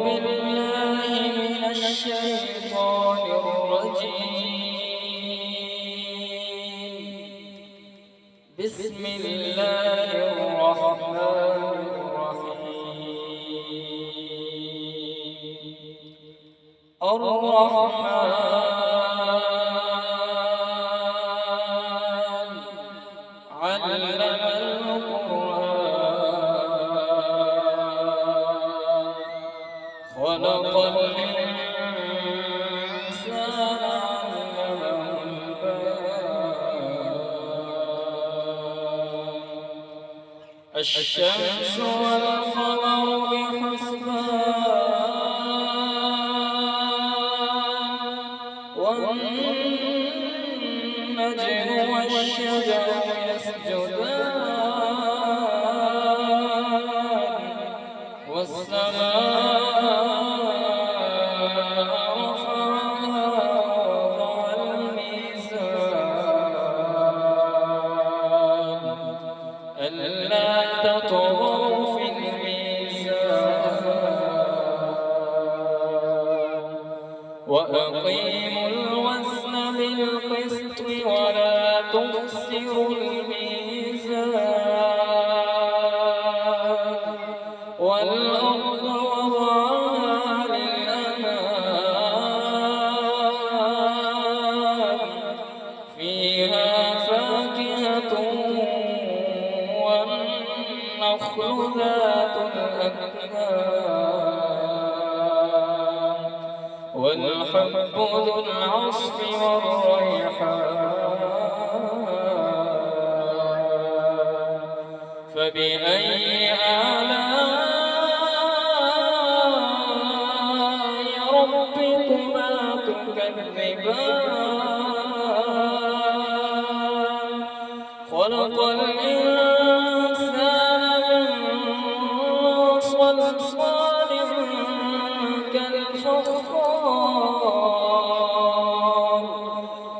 بالله من الشيطان الرجيم. بسم الله الرحمن الرحيم. الرحمن علم القرآن خلق الإنسان علمه البيان. الشمس والقمر بحسبان والنجم والشجر يسجدان والسماء رفعها ووضع الميزان ألا تطغوا في الميزان وأقيموا الوزن بالقسط ولا تخسروا الميزان والأرض وضعها للأنام فيها فاكهة والنخل ذات الأكمام والحب ذو العصف والريحان فبأي آلاء ربكما تكذبان خلق الإنسان من صلصال كالفخار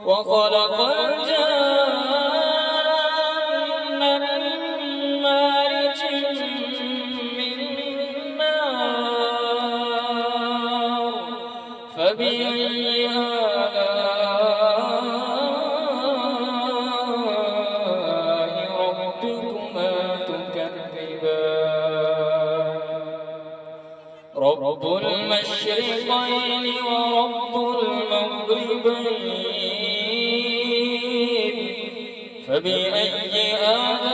وخلق الجن من مارج من نار فبأي آلاء ربكما تكذبان رب المشرقين ورب المغربين فبأي آلاء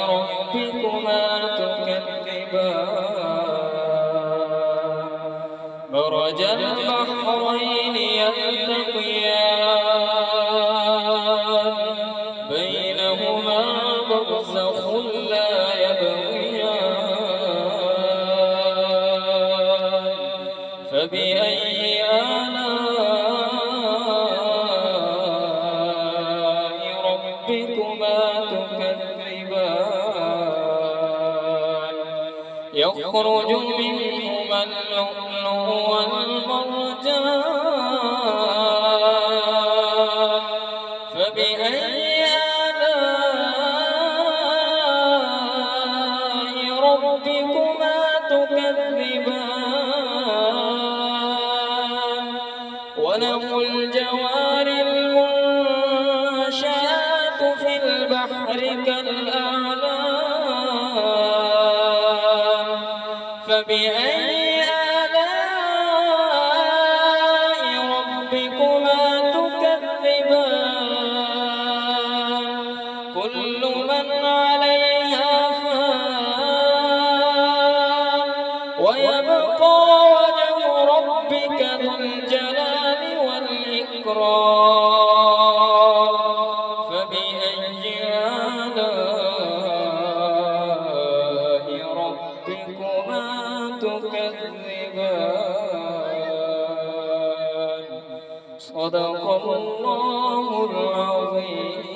ربكما تكذبان مرج البحرين يلتقيان بينهما برزخ لا يبغيان فبأي آلاء ربكما تكذبان يخرج منهما اللؤلؤ والمرجان فبأي آلاء ربكما تكذبان وله الجوار المنشآت في البحر كالأعلام فبأي آلاء ربكما تكذبان كل من عليها فان ويبقى وجه ربك ذو الجلال والإكرام فبأي آلاء ربكما تكذبان صدق الله العظيم.